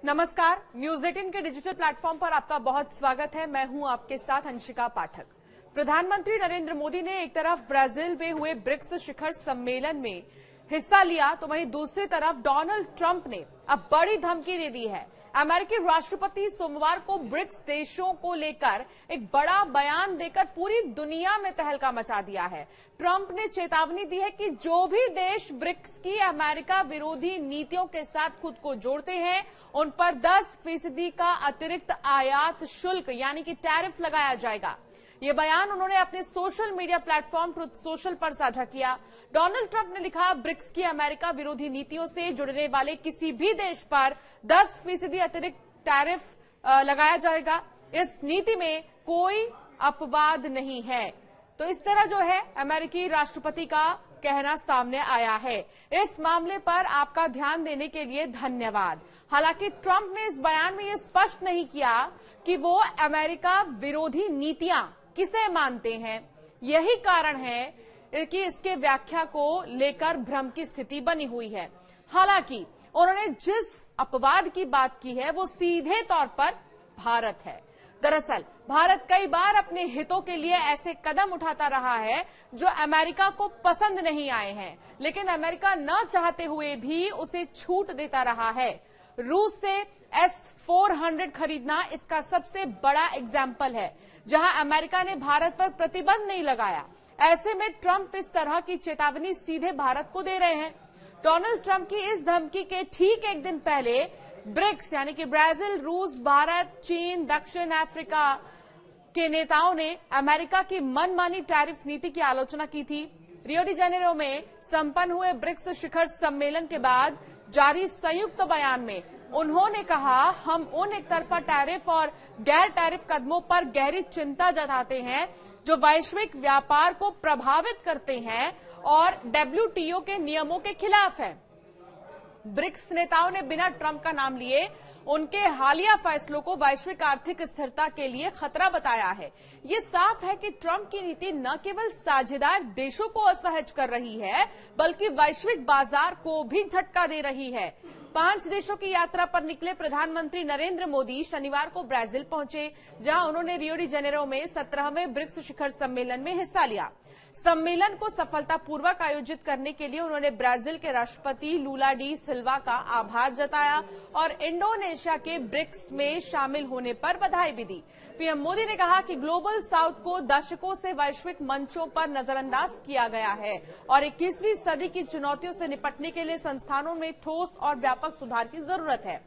नमस्कार, न्यूज 18 के digital platform पर आपका बहुत स्वागत है। मैं हूं आपके साथ अंशिका पाठक। प्रधानमंत्री नरेंद्र मोदी ने एक तरफ ब्राजील में हुए ब्रिक्स शिखर सम्मेलन में हिस्सा लिया, तो वहीं दूसरी तरफ डोनाल्ड ट्रंप ने अब बड़ी धमकी दे दी है। अमेरिकी राष्ट्रपति सोमवार को ब्रिक्स देशों को लेकर एक बड़ा बयान देकर पूरी दुनिया में तहलका मचा दिया है। ट्रंप ने चेतावनी दी है कि जो भी देश ब्रिक्स की अमेरिका विरोधी नीतियों के साथ खुद को जोड़ते हैं, उन पर 10% का अतिरिक्त आयात शुल्क यानी कि टैरिफ लगाया जाएगा। ये बयान उन्होंने अपने social media platform truth social पर साझा किया। डोनाल्ड ट्रंप ने लिखा, ब्रिक्स की अमेरिका विरोधी नीतियों से जुड़ने वाले किसी भी देश पर 10% अतिरिक्त टैरिफ लगाया जाएगा। इस नीति में कोई अपवाद नहीं है। तो इस तरह जो है अमेरिकी राष्ट्रपति का कहना सामने आया है। इस मामले पर आपका ध्यान देने के लिए धन्यवाद। हालांकि ट्रंप ने इस बयान में यह स्पष्ट नहीं किया कि वो अमेरिका विरोधी नीतियां किसे मानते हैं। यही कारण है कि इसके व्याख्या को लेकर भ्रम की स्थिति बनी हुई है। हालांकि उन्होंने जिस अपवाद की बात की है वो सीधे तौर पर भारत है। दरअसल भारत कई बार अपने हितों के लिए ऐसे कदम उठाता रहा है जो अमेरिका को पसंद नहीं आए हैं, लेकिन अमेरिका न चाहते हुए भी उसे छूट देता रहा है। रूस से S-400 खरीदना इसका सबसे बड़ा एग्जाम्पल है, जहां अमेरिका ने भारत पर प्रतिबंध नहीं लगाया। ऐसे में ट्रंप इस तरह की चेतावनी सीधे भारत को दे रहे हैं। डोनाल्ड ट्रंप की इस धमकी के ठीक एक दिन पहले ब्रिक्स यानी कि ब्राजील, रूस, भारत, चीन, दक्षिण अफ्रीका के नेताओं ने अमेरिका की मनमानी टैरिफ नीति की आलोचना की थी। रियो डी जेनेरो में संपन्न हुए ब्रिक्स शिखर सम्मेलन के बाद जारी संयुक्त बयान में उन्होंने कहा, हम उन एक तरफा टैरिफ और गैर टैरिफ कदमों पर गहरी चिंता जताते हैं जो वैश्विक व्यापार को प्रभावित करते हैं और WTO के नियमों के खिलाफ है। ब्रिक्स नेताओं ने बिना ट्रंप का नाम लिए उनके हालिया फैसलों को वैश्विक आर्थिक स्थिरता के लिए खतरा बताया है। ये साफ है कि ट्रंप की नीति न केवल साझेदार देशों को असहज कर रही है, बल्कि वैश्विक बाजार को भी झटका दे रही है। 5 देशों की यात्रा पर निकले प्रधानमंत्री नरेंद्र मोदी शनिवार को ब्राजील पहुंचे, जहां उन्होंने रियो डी जेनेरो में 17वें ब्रिक्स शिखर सम्मेलन में हिस्सा लिया। सम्मेलन को सफलतापूर्वक आयोजित करने के लिए उन्होंने ब्राजील के राष्ट्रपति लूला डी सिल्वा का आभार जताया और इंडोनेशिया के ब्रिक्स में शामिल होने पर बधाई भी दी। पीएम मोदी ने कहा कि ग्लोबल साउथ को दशकों से वैश्विक मंचों पर नजरअंदाज किया गया है और 21वीं सदी की चुनौतियों से निपटने के लिए संस्थानों में ठोस और व्यापक सुधार की जरूरत है।